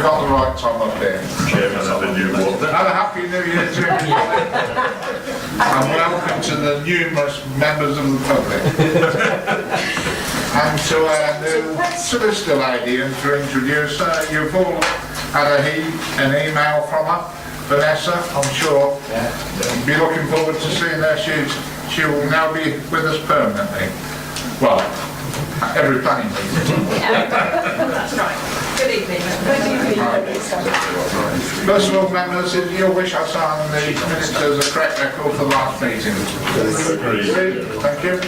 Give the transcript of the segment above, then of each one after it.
got the right Tom up there. Chairman of the new one. And a happy new year to everybody. And welcome to the numerous members of the public. And to our new solicitor lady, and to introduce her, you've all had an email from her, Vanessa, I'm sure. You'll be looking forward to seeing her. She will now be with us permanently. Well, every planning meeting. That's right. Good evening. Good evening. First of all, members, if you wish, I sign the minutes as a correct record for the last meeting. Agreed. Thank you.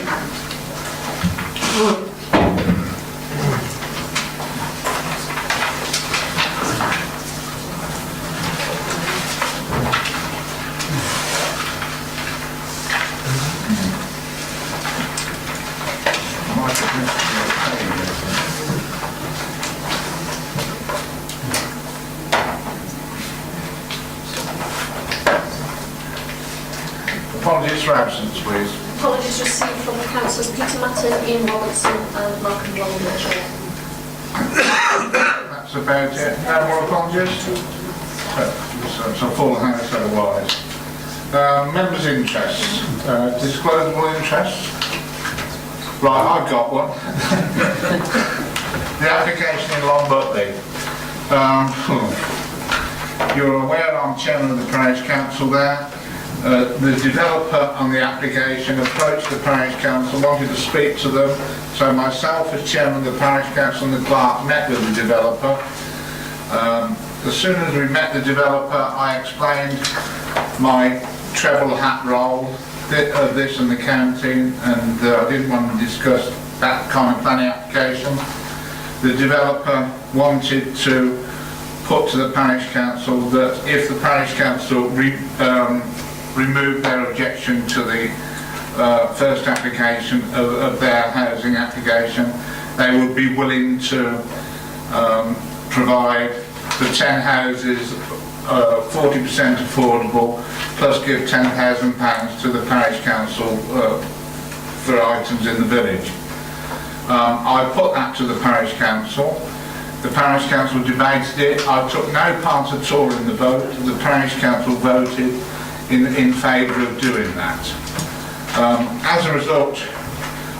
Apologies for absence, please. Apologies received from the councillors Peter Matten, Ian Robertson and Malcolm Rowland, Chair. That's about it. No more apologies? So full house otherwise. Members' interests. Disclosable interests. Right, I've got one. The application in Long Butley. You're aware I'm chairman of the parish council there. The developer on the application approached the parish council, wanted to speak to them, so myself as chairman of the parish council and the clerk met with the developer. As soon as we met the developer, I explained my treble hat role of this and the county, and I didn't want to discuss that kind of planning application. The developer wanted to put to the parish council that if the parish council removed their objection to the first application of their housing application, they would be willing to provide the 10 houses 40% affordable, plus give £10,000 to the parish council for items in the village. I put that to the parish council. The parish council debated it. I took no part at all in the vote. The parish council voted in favour of doing that. As a result,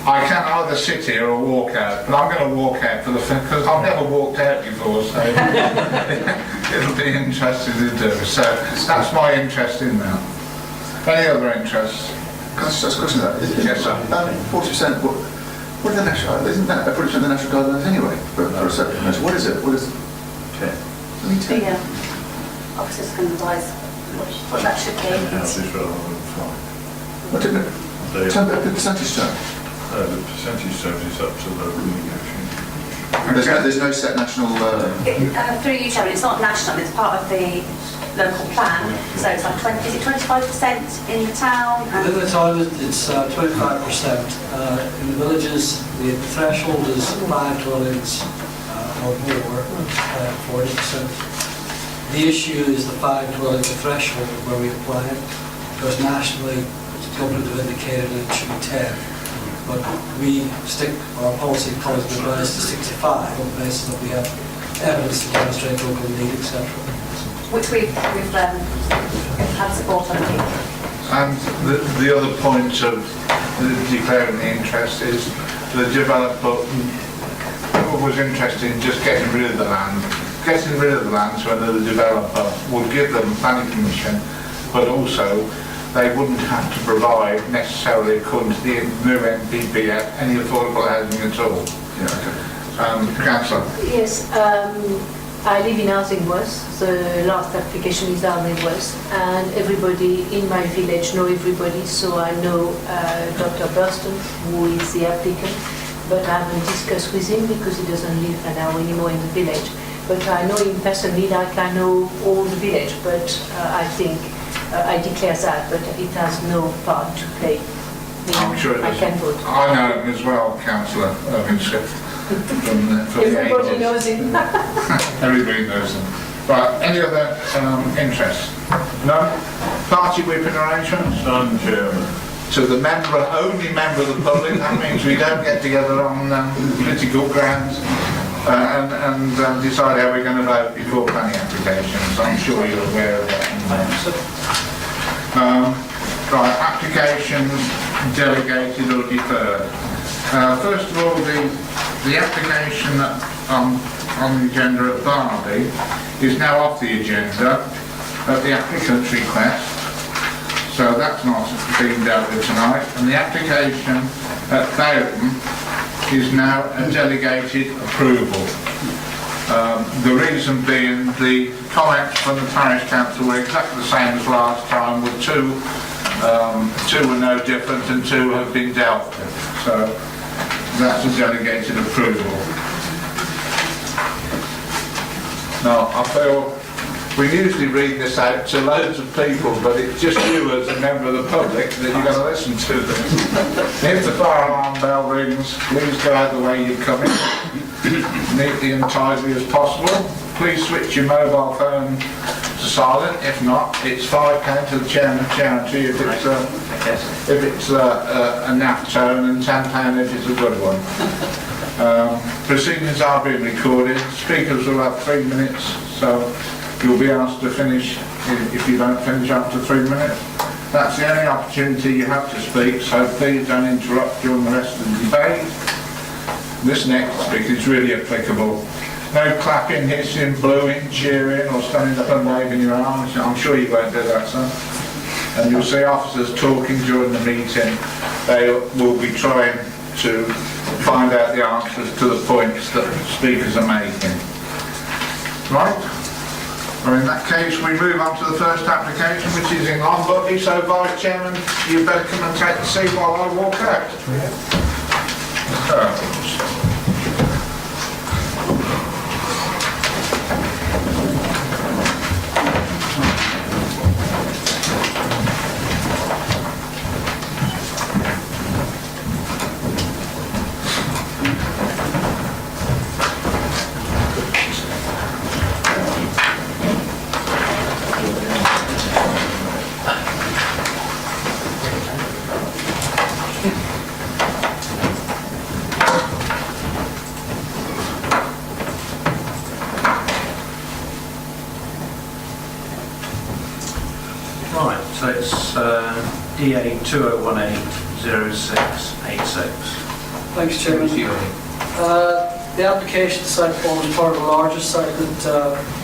I can either sit here or walk out, but I'm going to walk out because I've never walked out before, so it'll be interesting to do. So that's my interest in that. Any other interests? Can I just ask a question about that? Yes, sir. 40%, what are the national, isn't that 40% of the national guidelines anyway for a certain measure? What is it? What is it? Okay. The officers can advise what that should be. What did it? Tell me the percentage term. The percentage terms is up to local negotiation. There's no set national... Through you, Chairman, it's not national, it's part of the local plan. So it's like 20, is it 25% in the town? In the town it's 25%. In the villages the threshold is 5 dwellings or more, 40%. The issue is the 5 dwelling threshold where we apply it, because nationally the government have indicated it should be 10. But we stick, our policy colleagues have advised to 65 on the basis that we have evidence to demonstrate local need, etc. Which we've had support on. And the other point of declaring the interest is the developer was interested in just getting rid of the land. Getting rid of the land so another developer would give them planning permission, but also they wouldn't have to provide necessarily, according to the new NPP, any affordable housing at all. Yeah, okay. Councillor. Yes, I live in Housing West. The last application is Housing West, and everybody in my village know everybody, so I know Dr. Burston, who is the applicant, but I haven't discussed with him because he doesn't live now anymore in the village. But I know him personally, like I know all the village, but I think I declare that, but it has no part to play. I'm sure it I doesn't. can vote. I know him as well, Councillor Irvington. Everybody knows him. Everybody knows him. Right, any other interests? No? Party whipping arrangements? None, Chairman. To the only member of the public, that means we don't get together on political grounds. and decide how we're going to vote before planning applications. I'm sure you're aware of that. Right, applications delegated or deferred. First of all, the application that on the agenda at Barby is now off the agenda at the applicant's request, so that's not being dealt with tonight. And the application at Daventry is now a delegated approval. The reason being the comments from the parish council were exactly the same as last time, with two were no different and two have been dealt with. So that's a delegated approval. Now, I feel we usually read this out to loads of people, but it's just you as a member of the public that you're going to listen to this. If the fire alarm bell rings, please go out the way you come in, neatly and tidily as possible. Please switch your mobile phone to silent. If not, it's £5 to the chairman charity if it's a naff tone, and £10 if it's a good one. Proceedings are being recorded. Speakers will have 3 minutes, so you'll be asked to finish if you don't finish after 3 minutes. That's the only opportunity you have to speak, so please don't interrupt during the rest of the debate. This next speaker is really applicable. No clapping, hissing, blowing, cheering, or standing up and waving your arms. I'm sure you won't do that, sir. And you'll see officers talking during the meeting. They will be trying to find out the answers to the points that speakers are making. Right? Well, in that case, we move on to the first application, which is in Longbury. So, Vice Chairman, you better come and take the seat while I walk out. Right, so it's DA 20180686. Thanks, Chairman. The application site forms part of a larger site that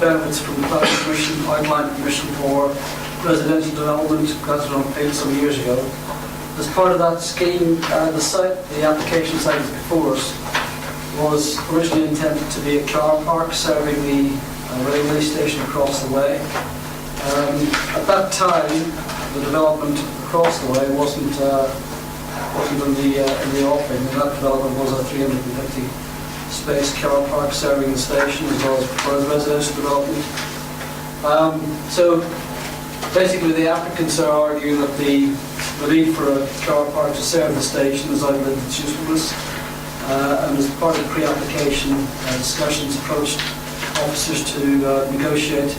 benefits from the planning permission, outline permission for residential development granted on appeal some years ago. As part of that scheme, the application site before us was originally intended to be a car park serving the railway station across the way. At that time, the development across the way wasn't in the offing, and that development was a 350 space car park serving the station as well as proposed residential development. So basically the applicants are arguing that the need for a car park to serve the station has outlived its usefulness, and as part of the pre-application discussions approached officers to negotiate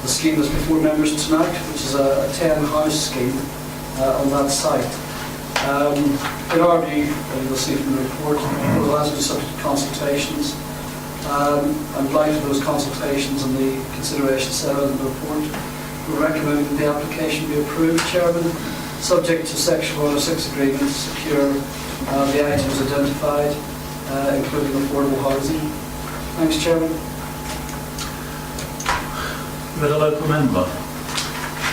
the scheme that's before members tonight, which is a 10-house scheme on that site. In our view, you'll see from the report, it has been subject to consultations. And in light of those consultations and the consideration set out in the report, we're recommending that the application be approved, Chairman, subject to Section 106 agreement to secure the items identified, including affordable housing. Thanks, Chairman. With a local member.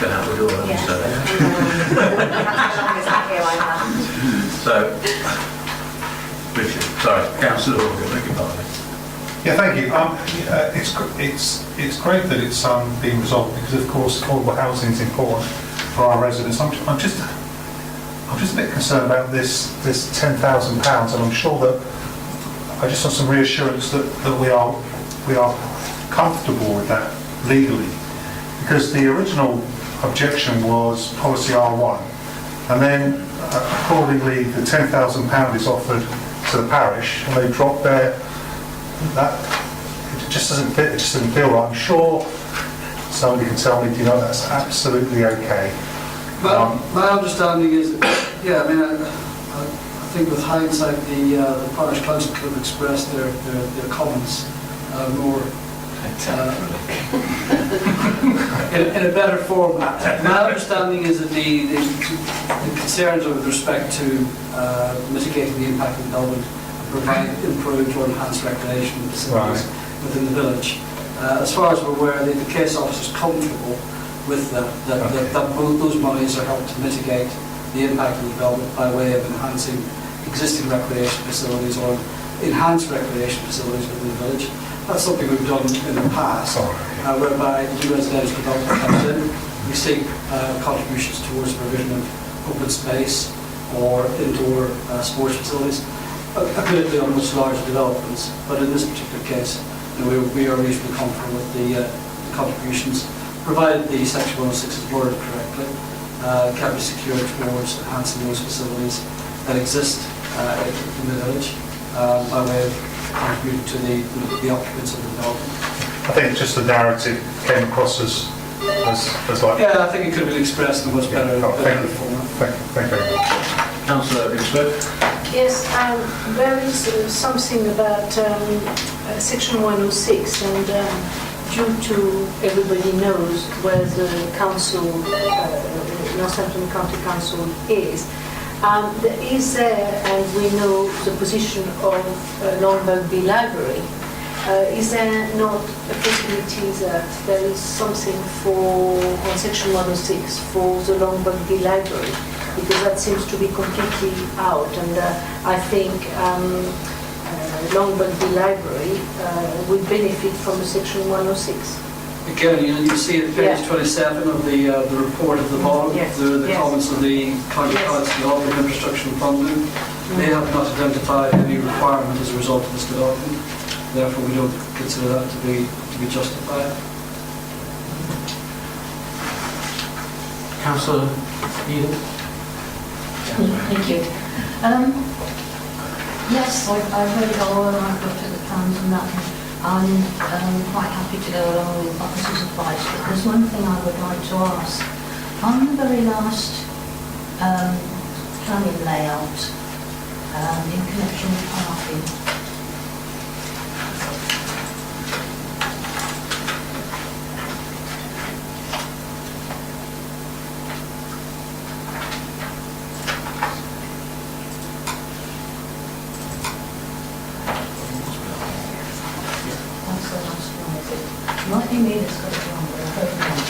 Get out the door, Yes. So, Richard, sorry, Councillor Horgan, beg your pardon. Yeah, thank you. It's great that it's being resolved because, of course, affordable housing is important for our residents. I'm just a bit concerned about this £10,000, and I'm sure that I just want some reassurance that we are comfortable with that legally, because the original objection was policy R1, and then accordingly the £10,000 is offered to the parish, and they drop there. That it just doesn't fit. It just doesn't feel right. I'm sure somebody can tell me, that's absolutely okay. My understanding is, I think with hindsight, the parish council could have expressed their comments more in a better format. My understanding is that the concerns are with respect to mitigating the impact of development and provide improved or enhanced recreation facilities within the village. As far as we're aware, the case officer is comfortable with that those monies are helped to mitigate the impact of the development by way of enhancing existing recreation facilities or enhanced recreation facilities within the village. That's something we've done in the past, whereby new residential development comes in, we seek contributions towards the provision of open space or indoor sports facilities, admittedly on much larger developments. But in this particular case, we are reasonably comfortable with the contributions, provided the Section 106 is worded correctly, can be secured towards enhancing those facilities that exist in the village by way of contributing to the occupants of the development. I think just the narrative came across as like... Yeah, I think it could have been expressed in a much better format. Thank you very much. Councillor Bigsford. Yes, there is something about Section 106, and due to everybody knows where the council, Northampton County Council is, there is there, and we know the position of Longbuckby Library. Is there not a possibility that there is something on Section 106 for the Longbuckby Library? Because that seems to be completely out, and I think Longbuckby Library will benefit from the Section 106. Again, you see at page 27 of the report at the bottom, the comments of the County Council on the Infrastructure and Funding. They have not identified any requirement as a result of this development. Therefore, we don't consider that to be justified. Councillor Eden. Thank you. Yes, I've read it all and I've looked at the plans and that. I'm quite happy to go along with officer's advice, but there's one thing I would like to ask. On the very last planning layout, in connection with parking, might be me that's got it wrong, but I hope not.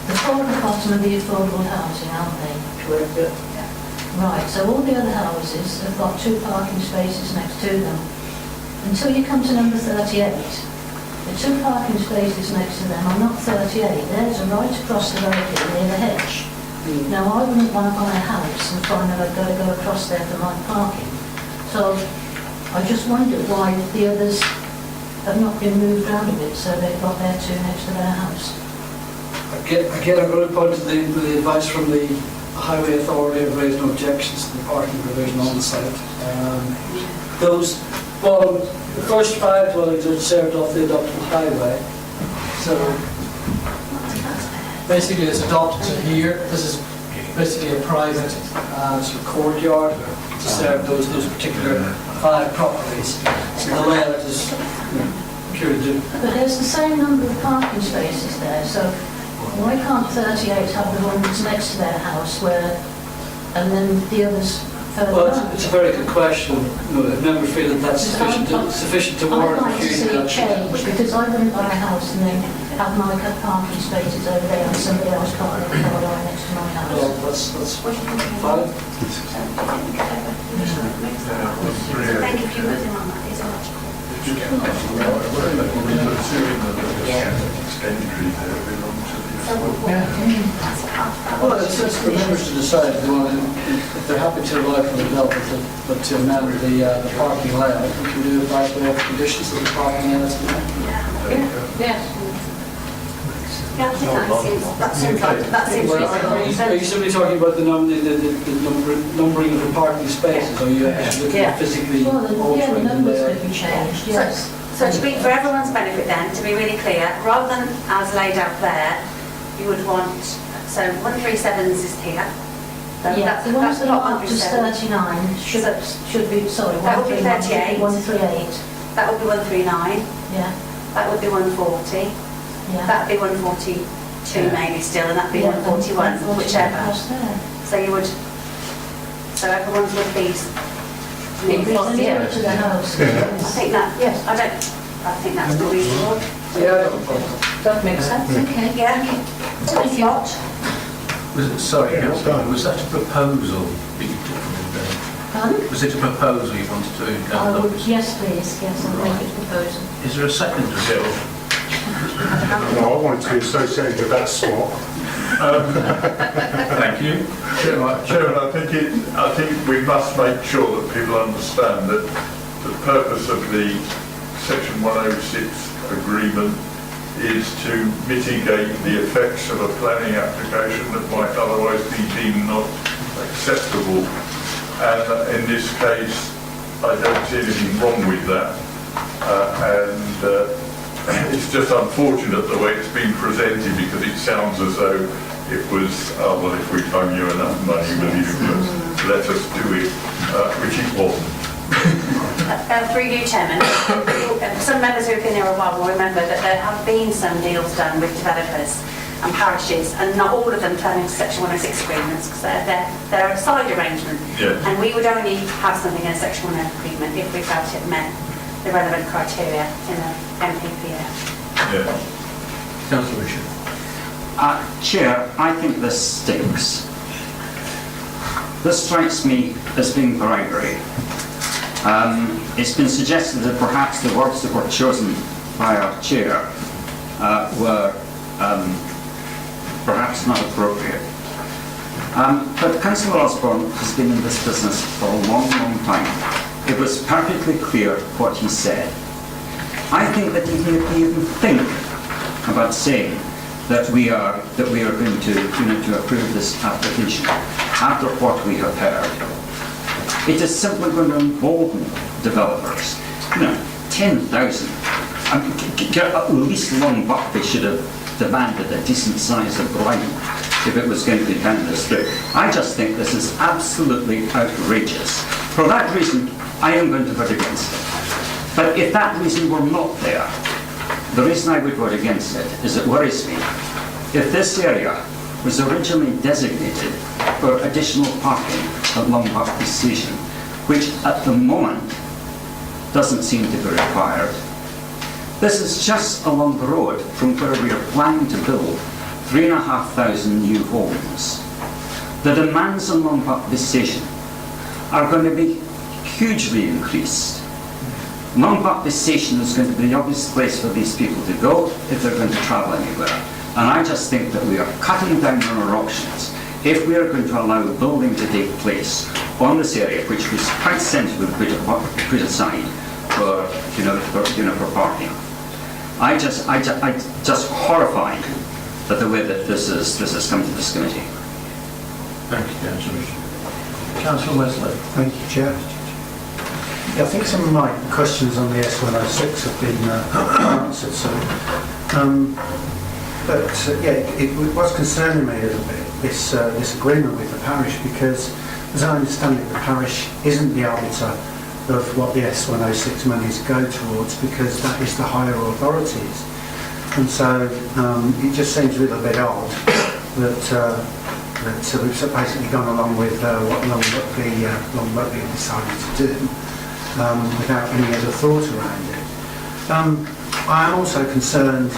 The four at the bottom of the affordable housing, aren't they? Correct. Right, so all the other houses have got 2 parking spaces next to them. Until you come to number 38, the 2 parking spaces next to them are not 38, theirs are right across the road here near the hedge. Now I wouldn't want to buy a house and find that I've got to go across there for my parking. So I just wondered why the others have not been moved around a bit, so they've got their 2 next to their house. Again, I'm going to point to the advice from the Highway Authority of raised no objections to the parking provision on the site. The first 5 dwellings are served off the adopted highway. So basically it's adopted here. This is basically a private sort of courtyard to serve those particular 5 properties. So the layout is purely due. But there's the same number of parking spaces there, so why can't 38 have the one that's next to their house and then the others further Well, back? it's a very good question. I never feel that that's sufficient to warrant I'd like to see refusing it change, because I wouldn't buy a house and then have my parking spaces over there and somebody else parking in the car line next to my house. Well, that's fine. Thank you for your moving on that, is it? Well, it's for members to decide if they're happy to rely for the development, but to amend the parking layout. We can do it by way of conditions of the parking layouts. Yes. Yeah, I think that seems reasonable. Are you simply talking about the numbering of the parking spaces, or are you actually looking at physically Well, the altering numbers the... could be changed, yes. So to be, for everyone's benefit then, to be really clear, rather than as laid out there, you would want, so 137s is here, So Yeah, the ones that not are up to 39 should be, sorry, That would be 38. 138. That would be 139. Yeah, That would be 140. yeah. That'd be 142 maybe still, and that'd be Yeah, 141, 141 whichever. across there. So you would, so everyone's with these. It'd be nearer to the house. I think that, Yes. I think that's the reasonable. That makes sense. Okay. Yeah. Thank you. Was it, sorry, Councillor, was that a proposal that you took from the Pardon? Was it a proposal you wanted to I would, adopt? yes please, yes, I'll make a proposal. Is there a second to it? No, I want to be associated with that spot. Thank you. Chairman, I think we must make sure that people understand that the purpose of the Section 106 agreement is to mitigate the effects of a planning application that might otherwise be deemed not acceptable. And in this case, I don't see anything wrong with that. It's just unfortunate the way it's been presented, because it sounds as though it was, oh, well, if we fund you enough money, will you let us do it, which it wasn't. Through you, Chairman, some members who have been here a while will remember that there have been some deals done with developers and parishes, and not all of them turn into Section 106 agreements, because they're a side arrangement. Yeah. And we would only have something in a Section 106 agreement if we felt it met the relevant criteria in the MPPF. Yeah. Councillor Richard. Chair, I think this stinks. This strikes me as being bribery. It's been suggested that perhaps the words that were chosen by our chair were perhaps not appropriate. But Councillor Osborne has been in this business for a long, long time. It was perfectly clear what he said. I think that if you even think about saying that we are going to approve this application after what we have heard, it is simply going to embolden developers. 10,000. At least Long Buckby should have demanded a decent size of bribe if it was going to be done this through. I just think this is absolutely outrageous. For that reason, I am going to vote against it. But if that reason were not there, the reason I would vote against it is it worries me. If this area was originally designated for additional parking at Long Buckby Station, which at the moment doesn't seem to be required, this is just along the road from where we are planning to build 3,500 new homes. The demands on Long Buckby Station are going to be hugely increased. Long Buckby Station is going to be the obvious place for these people to go if they're going to travel anywhere. And I just think that we are cutting down on our options if we are going to allow building to take place on this area, which was quite sensibly put aside for parking. I just horrified at the way that this has come to this committee. Thank you, Councillor Richard. Councillor Wesley. Thank you, Chair. Yeah, I think some of my questions on the S106 have been answered. It was concerning me a little bit, this agreement with the parish, because as I understand it, the parish isn't the arbiter of what the S106 monies go towards, because that is the higher authorities. And so it just seems a little bit odd that we've basically gone along with what Long Buckby decided to do without any other thought around it. I am also concerned,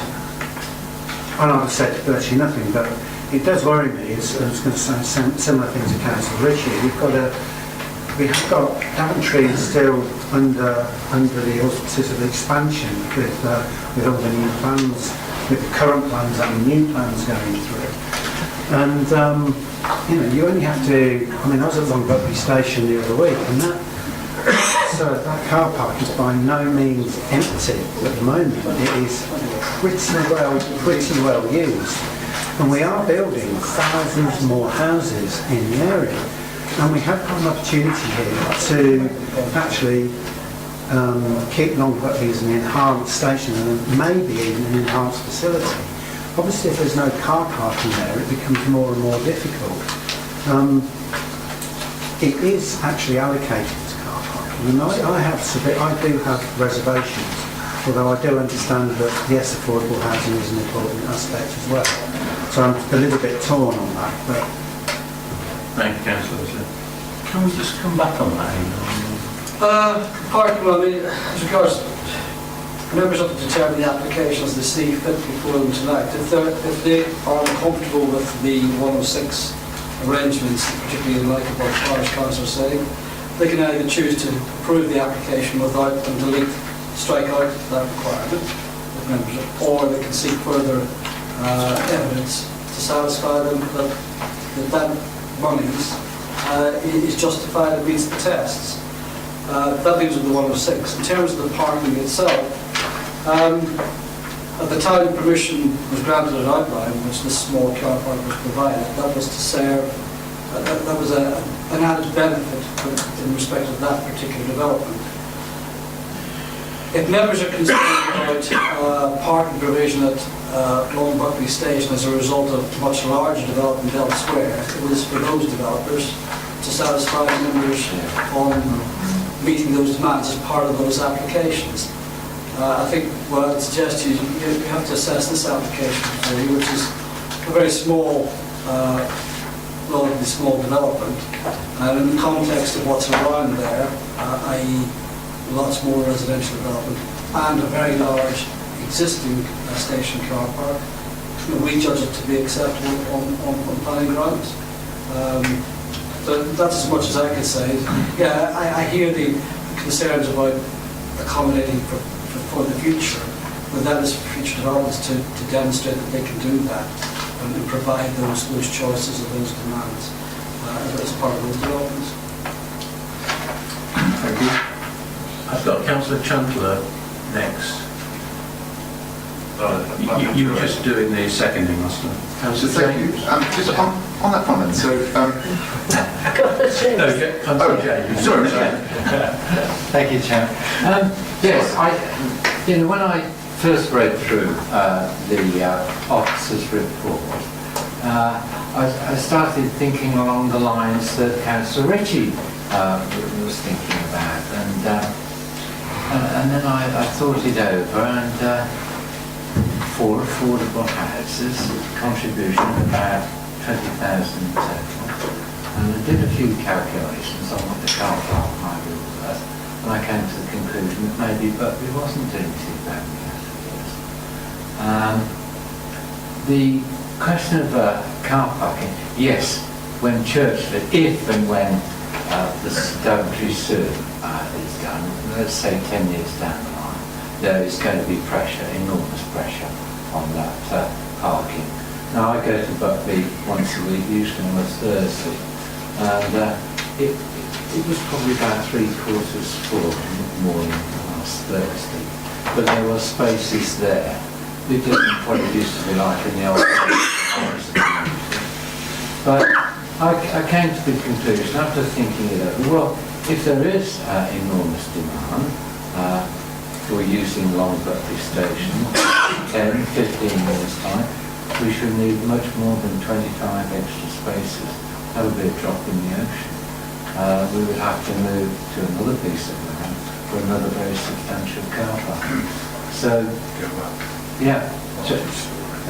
and I've said virtually nothing, but it does worry me, as I was going to say similar things to Councillor Ritchie. We have got Daventry still under the auspices of expansion with all the new plans, with the current plans and the new plans going through. And you only have to. I was at Long Buckby Station the other week, and that car park is by no means empty at the moment. It is pretty well used, and we are building thousands more houses in the area. And we have got an opportunity here to actually keep Long Buckby as an enhanced station and maybe even an enhanced facility. Obviously, if there's no car parking there, it becomes more and more difficult. it is actually allocated to car parking. I do have reservations, although I do understand that yes, affordable housing is an important aspect as well. So I'm a little bit torn on that. But Thank you, Councillor. Can we just come back on that? Parking, I mean, as regards members have to determine the applications they see fit before them tonight. If they are uncomfortable with the 106 arrangements, particularly in light of what the parish council are saying, they can either choose to approve the application without and delete, strike out that requirement, with members, or they can seek further evidence to satisfy them that monies is justified and meets the tests. That leaves with the 106. In terms of the parking itself, at the time permission was granted an outline, which this small car park was provided, that was to serve, that was an added benefit in respect of that particular development. If members are concerned about parking provision at Long Buckley Station as a result of much larger development elsewhere, it was for those developers to satisfy members on meeting those demands as part of those applications. I think what I would suggest to you, you have to assess this application for you, which is a very small, relatively small development, and in the context of what's around there, i.e. lots more residential development and a very large existing station car park, we judge it to be acceptable on planning grounds. So that's as much as I can say. Yeah, I hear the concerns about accommodating for the future, but that is for future developments to demonstrate that they can do that and provide those choices and those demands as part of those developments. Thank you. I've got Councillor Chandler next. You were just doing the seconding, Councillor. So thank you. Just on that comment, so... Councillor James. Sorry. Thank you, Chair. Yes, when I first read through the officer's report, I started thinking along the lines that Councillor Ritchie was thinking about, and then I thought it over, and for affordable houses, contribution of about 20,000 total, and I did a few calculations on what the car park might be worth, and I came to the conclusion that maybe Buckley wasn't doing too badly as it is. The question of car parking, yes, when Churchford, if and when the Daventry Sewer is done, let's say 10 years down the line, there is going to be pressure, enormous pressure on that parking. Now I go to Buckley once a week, usually on a Thursday, and it was probably about 3/4 full in the morning last Thursday, but there were spaces there. It didn't what it used to be like in the old days. But I came to the conclusion, after thinking it over, well, if there is enormous demand for using Long Buckley Station, 10, 15 years time, we should need much more than 25 extra spaces. That would be a drop in the ocean. We would have to move to another piece of land for another very substantial car park. So, yeah,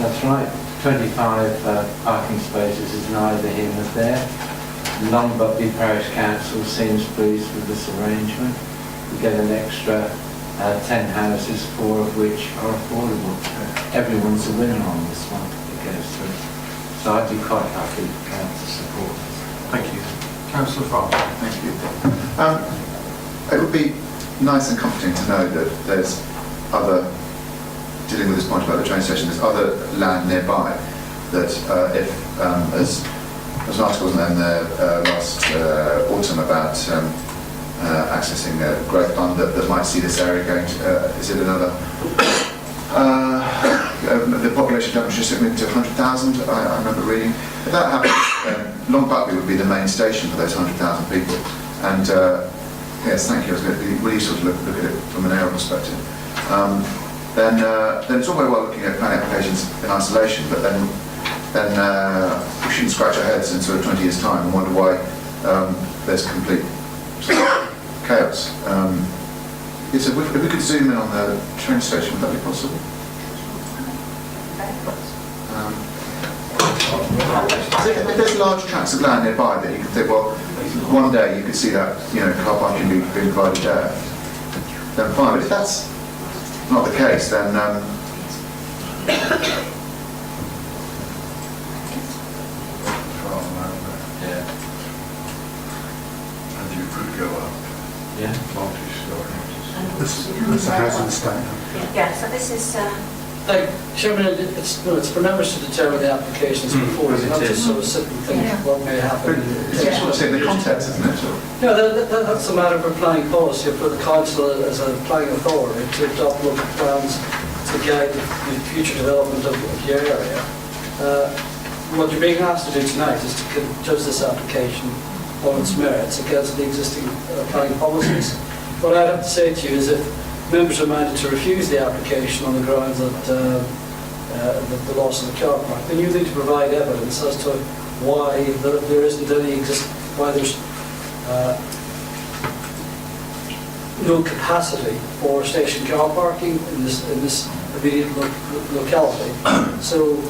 that's right. 25 parking spaces is neither here nor there. Long Buckley Parish Council seems pleased with this arrangement. We get an extra 10 houses, 4 of which are affordable. Everyone's a winner on this one if it goes through. So I'd be quite happy to support this. Thank you. Councillor Farmer. Thank you. It would be nice and comforting to know that there's other, dealing with this point about the train station, there's other land nearby that if, as an article was in there last autumn about accessing a growth fund that might see this area going to, is it another, the population Daventry should move to 100,000, I remember reading. If that happened, Long Buckley would be the main station for those 100,000 people. And yes, thank you, I was going to be really useful to look at it from an aerial perspective. Then it's all very well looking at planning applications in isolation, but then we shouldn't scratch our heads in sort of 20 years' time and wonder why there's complete chaos. If we could zoom in on the train station, would that be possible? If there's large tracts of land nearby that you could think, well, one day you could see that, car parking being provided there, then fine. But if that's not the case, then Yeah. And you could go up Yeah. multi-storey. That's a housing estate. Yeah, so this is, Chairman, it's for members to determine the applications before, As it not is. just sort of sit and think what may happen. it's just sort of saying the context, isn't it? No, that's a matter for planning policy, for the council as a planning authority to adopt local plans to guide the future development of your area. What you're being asked to do tonight is to judge this application on its merits against the existing planning policies. What I'd have to say to you is if members are minded to refuse the application on the grounds that the loss of the car park, then you need to provide evidence as to why there isn't any why there's no capacity for station car parking in this immediate locality. So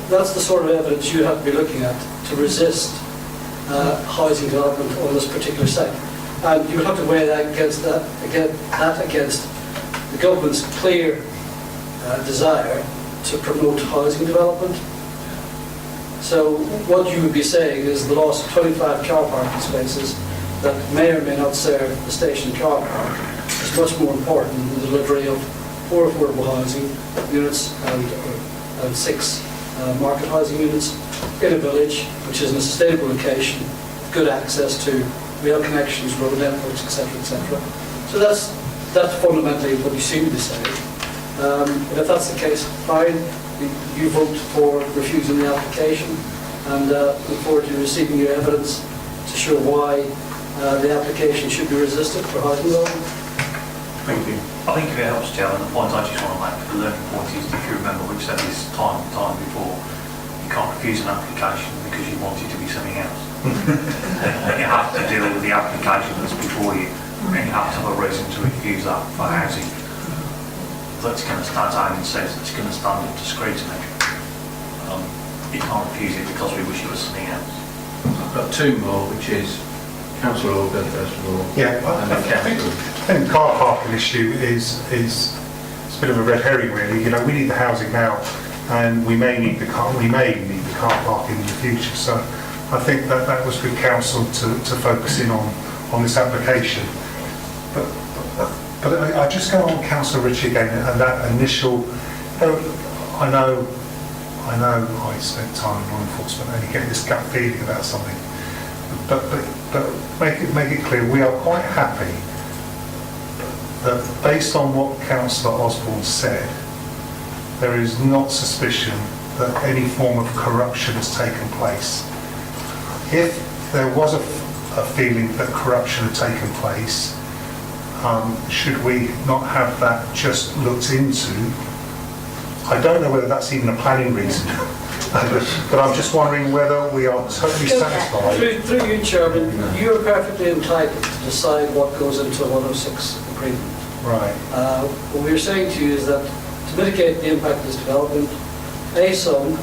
that's the sort of evidence you have to be looking at to resist housing development on this particular site. And you would have to weigh that against against the government's clear desire to promote housing development. So what you would be saying is the loss of 25 car parking spaces that may or may not serve the station car park is much more important than the delivery of 4 affordable housing units and 6 market housing units in a village which is in a sustainable location, good access to rail connections, road networks, etc., etc. So that's fundamentally what you seem to be saying. But if that's the case, fine. You vote for refusing the application, and look forward to receiving your evidence to show why the application should be resisted for housing development. Thank you. I think if it helps, Chairman, the point I just want to make, the learning point is, if you remember, we've said this time and time before, you can't refuse an application because you want it to be something else. You have to deal with the application that's before you, and you have to have a reason to refuse that for housing that's going to stand out and says it's going to stand up to scrutiny. You can't refuse it because we wish it was something else. I've got 2 more, which is Councillor Organ first of all. Yeah, and then I think Councillor. the car parking issue is it's a bit of a red herring, really. We need the housing now, and we may need the car parking in the future. So I think that was good counsel to focus in on this application. But I just go on Councillor Ritchie again, and that initial. I know I spent time in law enforcement, and you get this gut feeling about something. But make it clear, we are quite happy that based on what Councillor Osborne said, there is not suspicion that any form of corruption has taken place. If there was a feeling that corruption had taken place, should we not have that just looked into? I don't know whether that's even a planning reason, but I'm just wondering whether we are totally satisfied. Through you, Chairman, you are perfectly entitled to decide what goes into a 106 agreement. Right. What we're saying to you is that to mitigate the impact of this development, a sum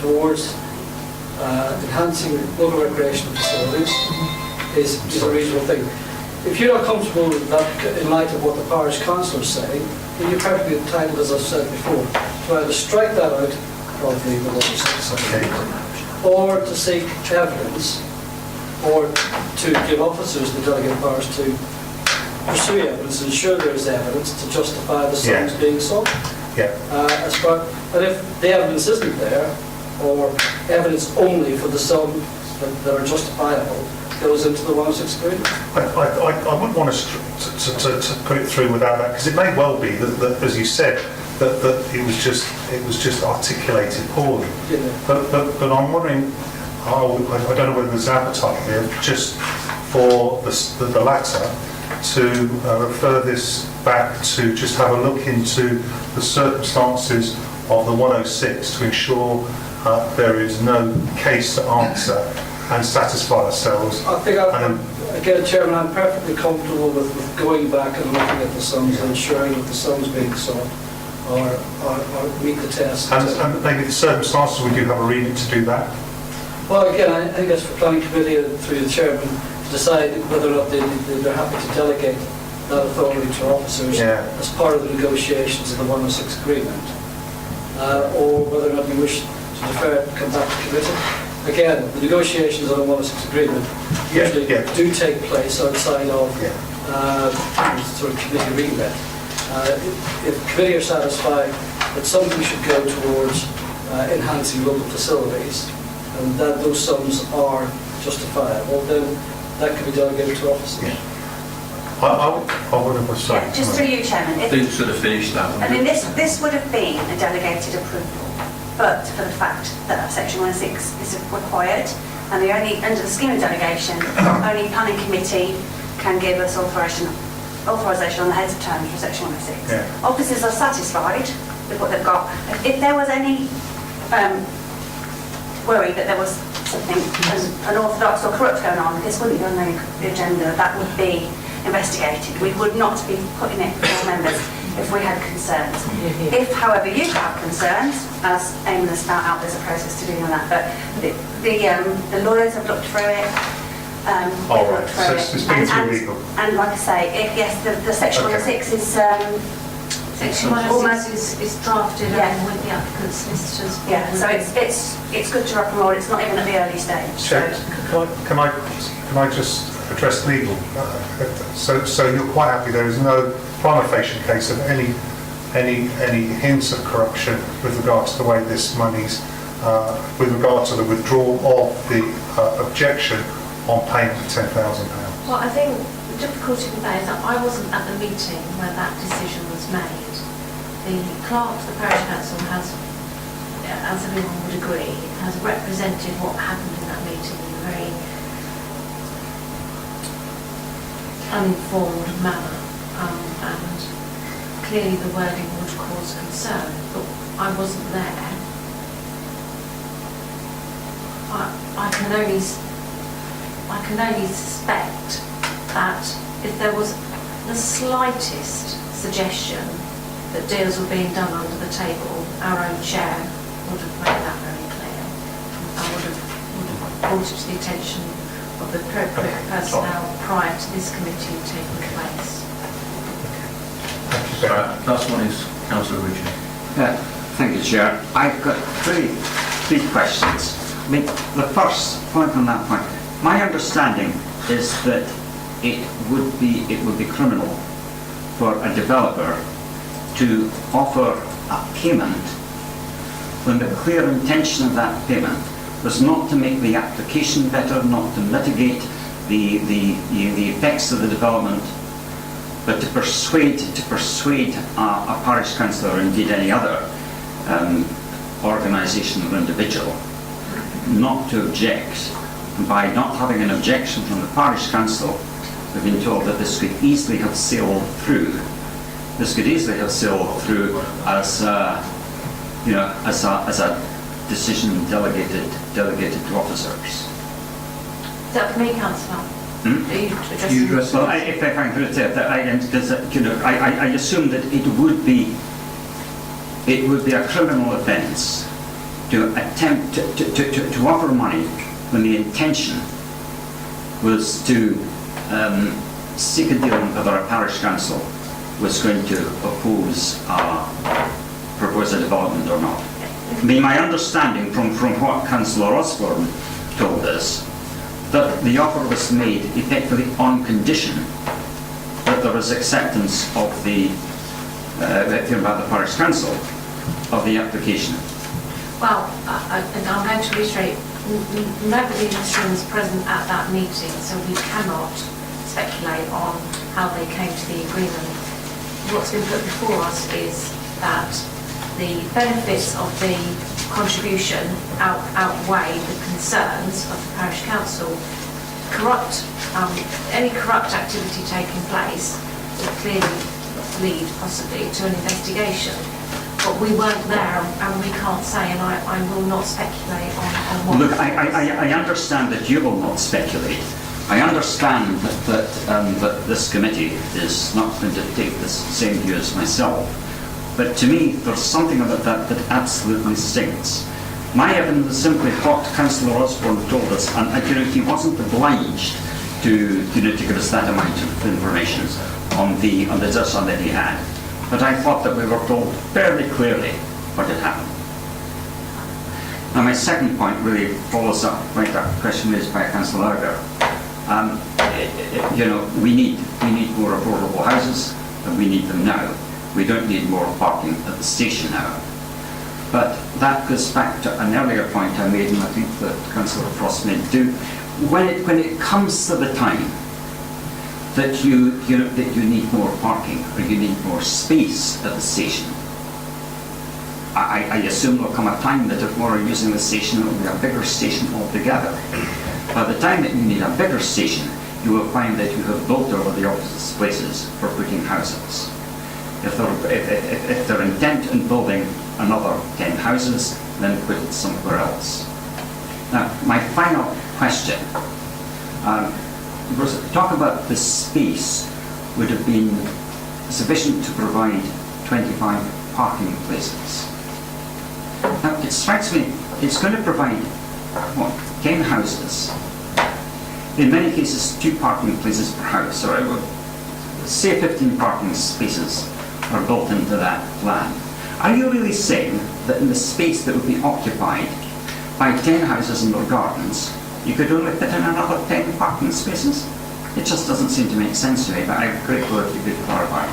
towards enhancing local recreational facilities is a reasonable thing. If you're not comfortable with that in light of what the parish councillor is saying, then you're perfectly entitled, as I've said before, to either strike that out of the 106 or to seek evidence, or to give officers the delegate powers to pursue evidence, ensure there is evidence to justify the sums being sought. Yeah. And if the evidence isn't there, or evidence only for the sums that are justifiable, goes into the 106 agreement. I wouldn't want to put it through without that, because it may well be that as you said, that it was just articulated poorly. Yeah. But I'm wondering, I don't know whether there's appetite here just for the latter to refer this back to just have a look into the circumstances of the 106 to ensure there is no case to answer and satisfy ourselves. I think, again, Chairman, I'm perfectly comfortable with going back and looking at the sums and ensuring that the sums being sought are meet the test. And maybe the circumstances we do have a remit to do that. Well, again, I think it's for planning committee through the chairman to decide whether or not they're happy to delegate that authority to officers as part of the negotiations of the 106 agreement, or whether or not you wish to defer it and come back to committee. Again, the negotiations on the 106 agreement usually do take place outside of sort of committee remit. If the committee are satisfied that something should go towards enhancing local facilities, and that those sums are justifiable, then that can be delegated to officers. I would have said. Just through you, Chairman. Please sort of finish that one. I mean, this would have been a delegated approval, but for the fact that Section 106 is required, and under the scheme of delegation, only planning committee can give us authorisation on the heads of terms for Section 106. Yeah. Officers are satisfied with what they've got. If there was any worry that there was something unorthodox or corrupt going on, this wouldn't be on the agenda. That would be investigated. We would not be putting it before members if we had concerns. If, however, you have concerns, as Eamon has spelled out, there's a process to dealing with that. But the lawyers have looked through it. All right, so it's been through legal. And like I say, the Section 106 is Section 106 is drafted and with the applicant's solicitors. Yeah, so it's good to rock and roll. It's not even at the early stage. Check. Can I just address legal? So you're quite happy there is no prima facie case of any hints of corruption with regard to the way this money's with regard to the withdrawal of the objection on payment of £10,000? Well, I think the difficulty with that is that I wasn't at the meeting where that decision was made. The clerk to the parish council has, as everyone would agree, has represented what happened in that meeting in a very uninformed manner, and clearly the wording would cause concern, but I wasn't there. I can only suspect that if there was the slightest suggestion that deals were being done under the table, our own chair would have made that very clear. I would have brought it to the attention of the appropriate personnel prior to this committee taking place. Last one is Councillor Ridgely. Thank you, Chair. I've got three questions. I mean, the first point on that point, my understanding is that it would be criminal for a developer to offer a payment when the clear intention of that payment was not to make the application better, not to mitigate the effects of the development, but to persuade a parish councillor or indeed any other organisation or individual not to object. And by not having an objection from the parish council, we've been told that this could easily have sailed through. This could easily have sailed through as a decision delegated to officers. Is that for me, Councillor? Are you addressing? Well, if I can put it there, I assume that it would be a criminal offence to attempt to offer money when the intention was to seek a deal on whether a parish council was going to propose a development or not. I mean, my understanding from what Councillor Osborne told us, that the offer was made effectively on condition that there was acceptance of the parish council of the application. Well, I'm going to reiterate, nobody in this room was present at that meeting, so we cannot speculate on how they came to the agreement. What's been put before us is that the benefits of the contribution outweigh the concerns of the parish council. Any corrupt activity taking place would clearly lead possibly to an investigation. but we weren't there and we can't say, and I will not speculate on what. Look, I understand that you will not speculate. I understand that this committee is not going to take this same view as myself. But to me, there's something about that that absolutely stings. My evidence is simply what Councillor Osborne told us, and he wasn't obliged to give us that amount of information on the discussion that he had. But I thought that we were told fairly clearly what had happened. Now, my second point really follows up right that question raised by Councillor Arger. We need more affordable houses, and we need them now. We don't need more parking at the station now. But that goes back to an earlier point I made, and I think that Councillor Frost made too. When it comes to the time that you need more parking or you need more space at the station, I assume there'll come a time that if more are using the station, it will be a bigger station altogether. By the time that you need a bigger station, you will find that you have built over the opposite places for putting houses. If they're intent on building another 10 houses, then put it somewhere else. Now, my final question was talk about the space would have been sufficient to provide 25 parking places. Now, it strikes me it's going to provide, 10 houses. In many cases, 2 parking places per house, or I would say 15 parking spaces are built into that plan. Are you really saying that in the space that would be occupied by 10 houses and their gardens, you could only fit in another 10 parking spaces? It just doesn't seem to make sense to me, but I'm grateful if you could clarify.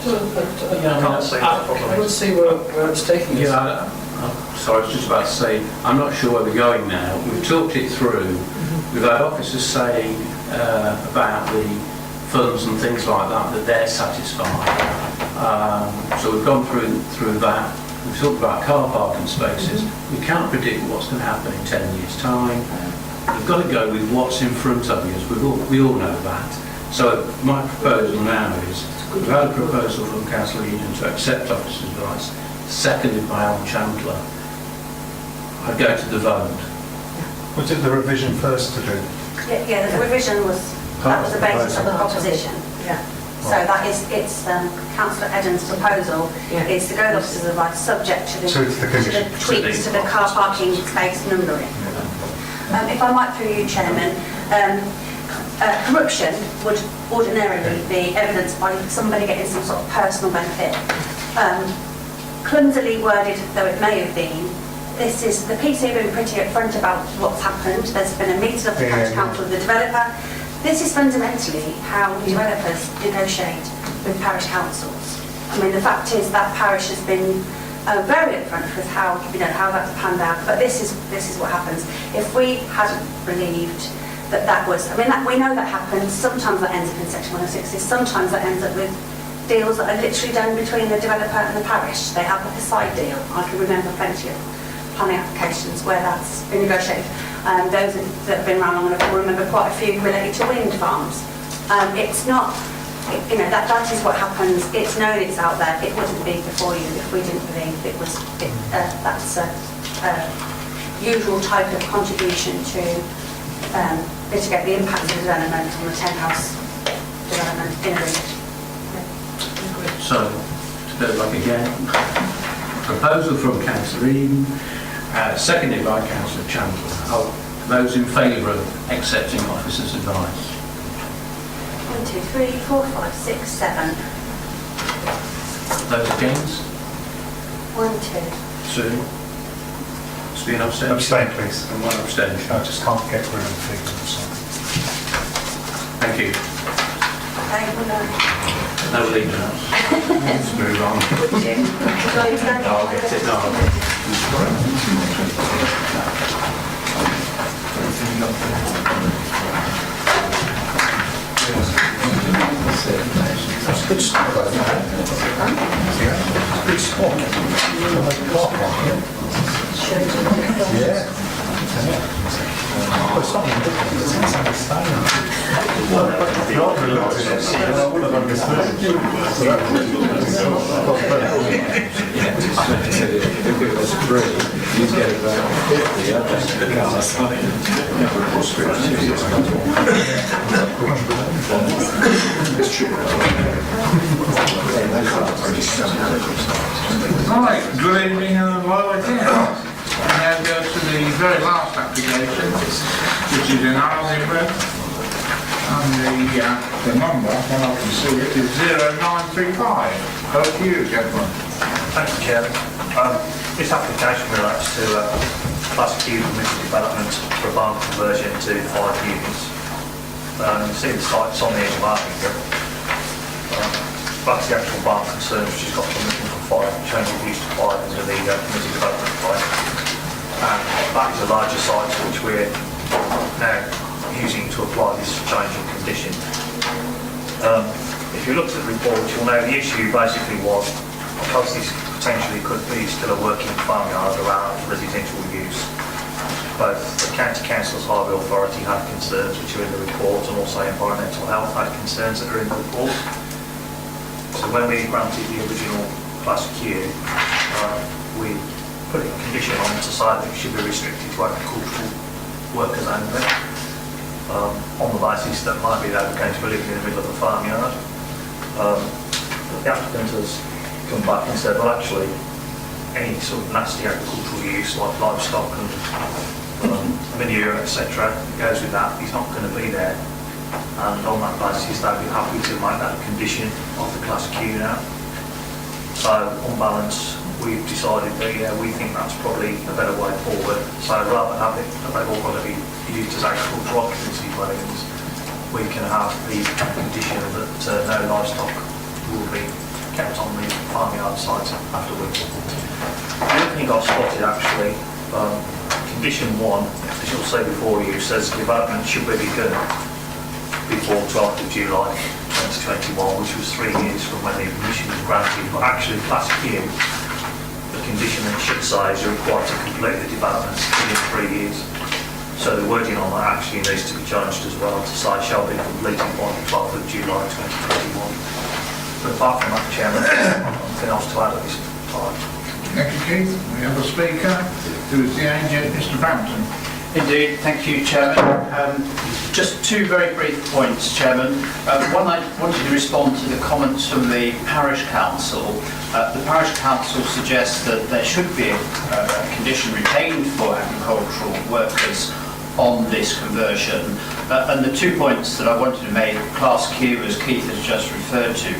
I would see where it's taking us. Yeah, sorry, I was just about to say, I'm not sure where we're going now. We've talked it through. We've had officers saying about the funds and things like that they're satisfied. So we've gone through that. We've talked about car parking spaces. We can't predict what's going to happen in 10 years' time. We've got to go with what's in front of us. We all know that. So my proposal now is, we've had a proposal from Councillor Eden to accept officers' advice, seconded by Alan Chandler. I'd go to the vote. Was it the revision first to do? Yeah, the revision was the basis of the proposition. Yeah. So that is, it's Councillor Eden's proposal is to go with officers' advice subject to the tweaks to the car parking space numbering. If I might through you, Chairman, corruption would ordinarily be evidenced by somebody getting some sort of personal benefit. Clumsily worded though it may have been, the PC have been pretty upfront about what's happened. There's been a meeting of the parish council with the developer. This is fundamentally how developers negotiate with parish councils. I mean, the fact is that parish has been very upfront with how that's panned out. But this is what happens. If we hadn't believed that was, I mean, we know that happens. Sometimes that ends up in Section 106. Sometimes that ends up with deals that are literally done between the developer and the parish. They have like a side deal. I can remember plenty of planning applications where that's been negotiated. Those that have been around long enough will remember quite a few related to wind farms. It's not, that is what happens. It's known, it's out there. It wouldn't be before you if we didn't believe it was. That's a usual type of contribution to mitigate the impact of development on the 10-house development in a village. So, to go back again, proposal from Councillor Eden, seconded by Councillor Chandler. Those in favour of accepting officers' advice? 1, 2, 3, 4, 5, 6, 7. Those against? 1, 2. 2. Must be an abstention. Abstain, please. And 1 abstention. I just can't get rid of the figures. Thank you. No leave us. Let's move on. No, I'll get it. No, I'll get That's a good spot, though. Good spot. Yeah. Oh, it's not ridiculous, it's understanding. The older looked at it, and I would have understood. If it was free, you'd get about 50 Right, good evening and well again. We now go to the very last application, which is in Arlington. And the number, when I can see it, is 0935. Over to you, gentlemen. Thank you, Chairman. This application relates to Class Q permitted development for a barn conversion to 5 units. You see the site's on the edge of Arlington. That's the actual barn concern, which has got permission for 5, change of use to 5 under the permitted development plan. And that is a larger site which we're now using to apply this change in condition. If you looked at the report, you'll know the issue basically was, because this potentially could be still a working farmyard around residential use, both the County Council's Highway Authority had concerns which are in the report, and also Environmental Health had concerns that are in the report. So when we granted the original Class Q, we put a condition on to say that it should be restricted to agricultural workers only, on the basis that maybe they were going to be living in the middle of a farmyard. But the applicant has come back and said, well actually, any sort of nasty agricultural use like livestock and manure, etc., goes with that, he's not going to be there. And on that basis, they'd be happy to make that a condition of the Class Q now. So, on balance, we've decided that, yeah, we think that's probably a better way forward. So, rather than have it, that they've all got to be used as agricultural occupancy dwellings, we can have the condition that no livestock will be kept on the farmyard site afterwards. The other thing I've spotted actually, condition 1, as you'll see before you, says development should be begun before 12th of July 2021, which was 3 years from when the permission was granted. But actually, Class Q, the condition that should say is you're required to complete the development within 3 years. So the wording on that actually needs to be changed as well to say shall be completed by the 12th of July 2021. But apart from that, Chairman, nothing else to add at this time. Thank you, Keith. We have a speaker who is the agent, Mr. Brampton. Indeed, thank you, Chairman. Just 2 very brief points, Chairman. One, I wanted to respond to the comments from the Parish Council. The Parish Council suggests that there should be a condition retained for agricultural workers on this conversion. And the 2 points that I wanted to make, Class Q, as Keith has just referred to,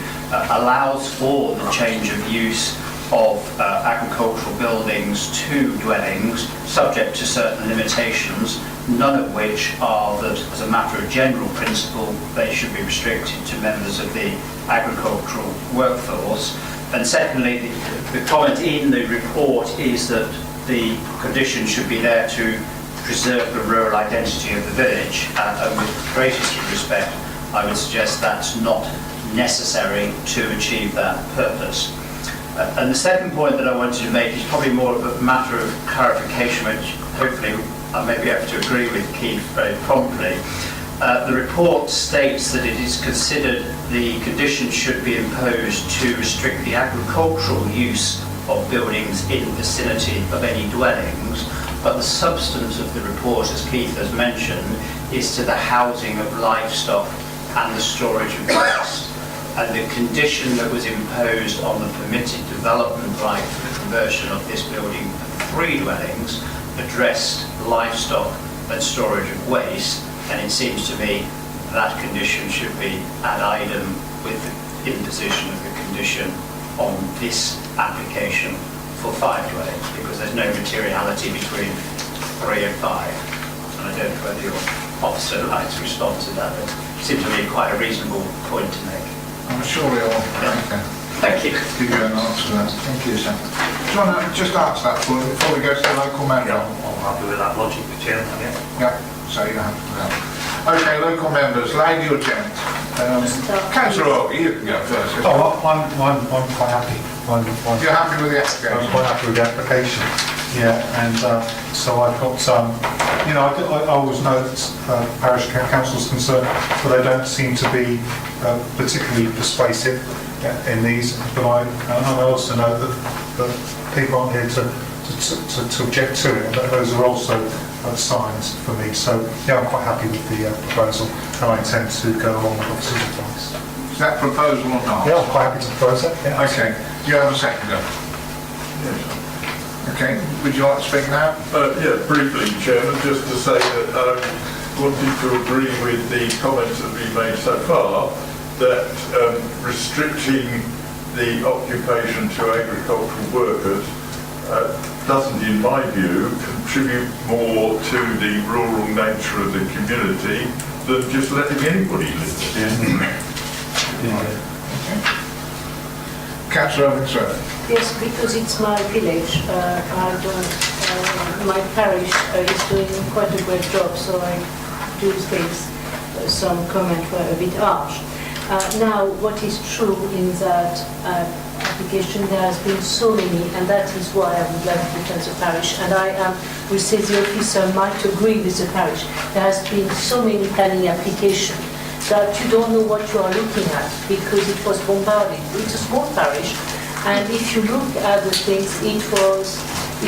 allows for the change of use of agricultural buildings to dwellings, subject to certain limitations, none of which are that, as a matter of general principle, they should be restricted to members of the agricultural workforce. And secondly, the comment in the report is that the condition should be there to preserve the rural identity of the village, and with the greatest respect, I would suggest that's not necessary to achieve that purpose. And the second point that I wanted to make is probably more of a matter of clarification, which hopefully I may be able to agree with Keith very promptly. The report states that it is considered the condition should be imposed to restrict the agricultural use of buildings in the vicinity of any dwellings, but the substance of the report, as Keith has mentioned, is to the housing of livestock and the storage of waste. And the condition that was imposed on the permitted development right for the conversion of this building of 3 dwellings addressed livestock and storage of waste, and it seems to me that condition should be ad idem with the imposition of the condition on this application for 5 dwellings, because there's no materiality between 3 and 5. And I don't know whether your officer would like to respond to that, but it seems to me quite a reasonable point to make. I'm sure we all can. Thank you. Give you an answer to that. Thank you, sir. Do you want to just answer that for before we go to the local member? Yeah, I'm happy with that logic, Chairman, yeah. Yeah, so you're happy with that. Okay, local members, lady or gent? Councillor Orr, you can go first. Oh, I'm quite happy. You're happy with the application? I'm quite happy with the application. Yeah, and so I've got I always know that parish councils concerned, but they don't seem to be particularly persuasive in these. But I also know that people aren't here to object to it. Those are also signs for me. So yeah, I'm quite happy with the proposal, and I intend to go along with officers' advice. Is that proposal or not? Yeah, I'm quite happy to propose it. Yeah. Okay. Do you have a seconder? Yes. Okay. Would you like to speak now? Yeah, briefly, Chairman, just to say that I wanted to agree with the comments that have been made so far, that restricting the occupation to agricultural workers doesn't, in my view, contribute more to the rural nature of the community than just letting anybody live there. Councillor Daventry. Yes, because it's my village. My parish is doing quite a great job, so I do think some comments were a bit harsh. Now, what is true in that application, there has been so many, and that is why I would like to defend the parish. And we say the officer might agree with the parish. There has been so many planning applications that you don't know what you are looking at because it was bombarded. It's a small parish, and if you look at the things, it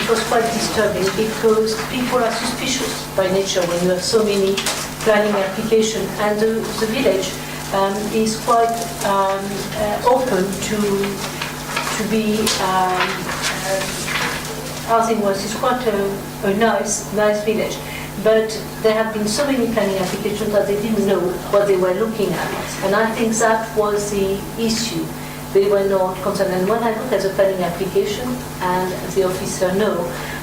was quite disturbing because people are suspicious by nature when you have so many planning applications, and the village is quite open to be housing was. It's quite a nice village. But there have been so many planning applications that they didn't know what they were looking at. And I think that was the issue. They were not concerned. And when I looked at the planning application and the officer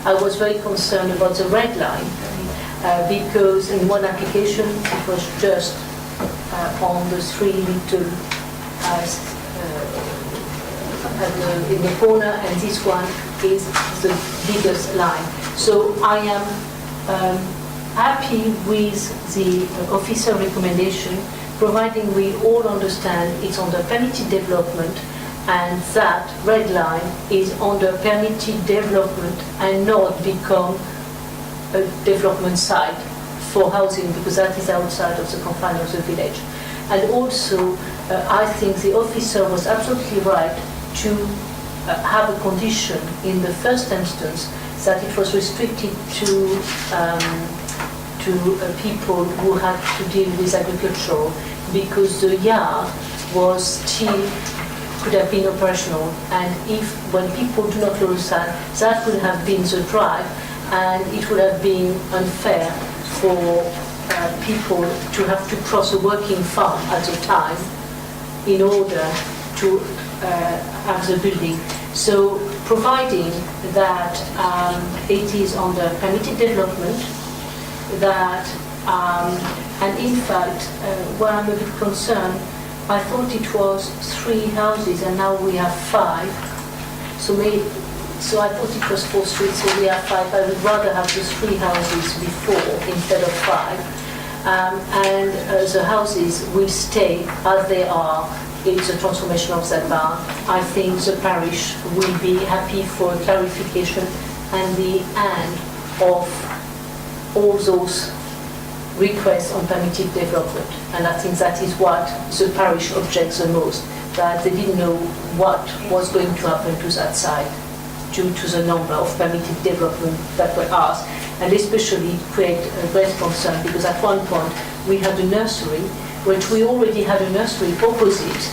I was very concerned about the red line because in one application it was just on the three little in the corner, and this one is the biggest line. So I am happy with the officer recommendation, providing we all understand it's under permitted development and that red line is under permitted development and not become a development site for housing, because that is outside of the confines of the village. And also, I think the officer was absolutely right to have a condition in the first instance that it was restricted to people who had to deal with agricultural, because the yard was still could have been operational, and if when people do not lose that would have been the drive, and it would have been unfair for people to have to cross a working farm at a time in order to have the building. So providing that it is under permitted development, that and in fact where I'm a bit concerned, I thought it was 3 houses and now we have 5. So I thought it was 4 streets, so we have 5. I would rather have the 3 houses before instead of 5. And the houses will stay as they are. It's a transformation of that barn. I think the parish will be happy for clarification and the end of all those requests on permitted development. And I think that is what the parish objects the most, that they didn't know what was going to happen to that site due to the number of permitted development that were asked, and especially create a great concern because at one point we had a nursery, which we already had a nursery opposite,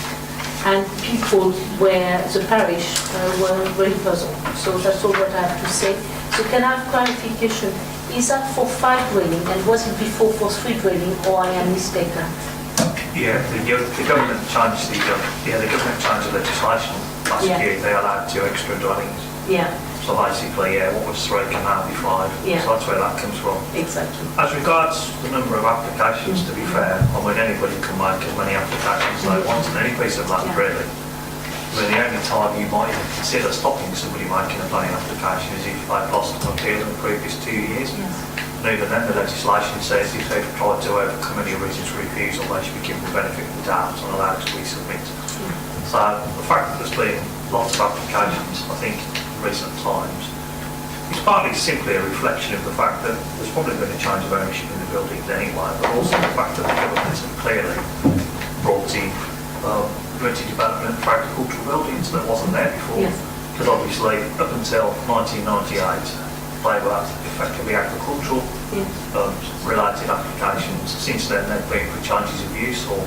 and people where the parish were very puzzled. So that's all what I have to say. So can I have clarification? Is that for 5 dwelling, and was it before for 3 dwelling, or I am mistaken? Yeah, the government changed the legislation last year. They allowed 2 extra dwellings. Yeah. So basically, what was 3 can now be 5. Yeah. So that's where that comes from. Exactly. As regards the number of applications, to be fair, I mean, anybody can make as many applications as they want on any piece of land, really. I mean, the only time you might even consider stopping somebody making a planning application is if they've lost an appeal in the previous 2 years. Yes. And even then, the legislation says if they've tried to overcome any reasons for refusal, they should be given the benefit of the doubt and allowed to resubmit. So the fact that there's been lots of applications, I think, in recent times, It's partly simply a reflection of the fact that there's probably been a change of ownership in the buildings anyway, but also the fact that the government has clearly brought in community development for agricultural buildings that wasn't there before. Yes. Because obviously, up until 1998, they were effectively agricultural Yes. related applications. Since then, they've been for changes of use or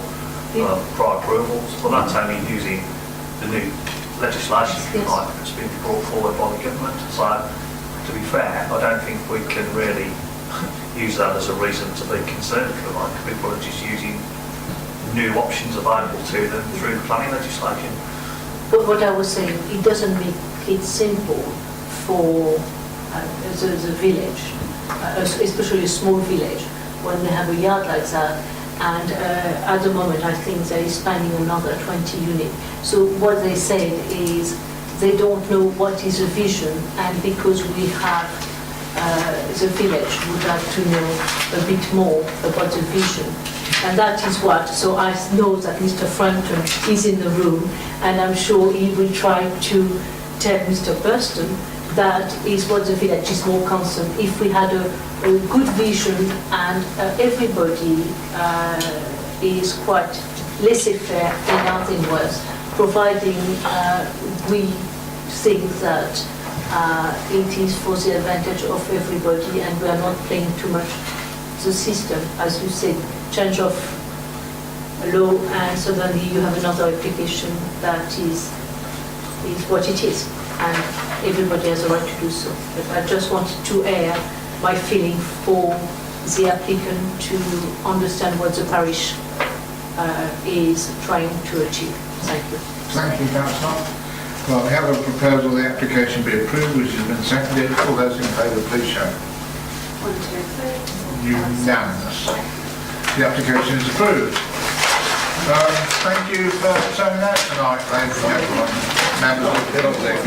Yeah. prior approvals. But that's only using the new legislation, if you Yes. like, that's been brought forward by the government. So, to be fair, I don't think we can really use that as a reason to be concerned, if you like. People are just using new options available to them through planning legislation. But what I was saying, it doesn't make it simple for the village, especially a small village, when they have a yard like that. And at the moment, I think they is planning another 20 units. So what they said is they don't know what is the vision, and because we have the village would like to know a bit more about the vision. And that is what, so I know that Mr. Frampton is in the room, and I'm sure he will try to tell Mr. Burston that is what the village is more concerned. If we had a good vision and everybody is quite laissez-faire in nothing worse, providing we think that it is for the advantage of everybody and we are not playing too much the system, as you said, change of law and suddenly you have another application that is what it is, and everybody has a right to do so. But I just wanted to air my feeling for the applicant to understand what the parish is trying to achieve. Thank you. Thank you, Councillor. Well, we have a proposal the application be approved, which has been seconded. All those in favour, please show. 1, 2, 3. Unanimous. The application is approved. Thank you for turning out tonight, ladies and gentlemen, members of the building.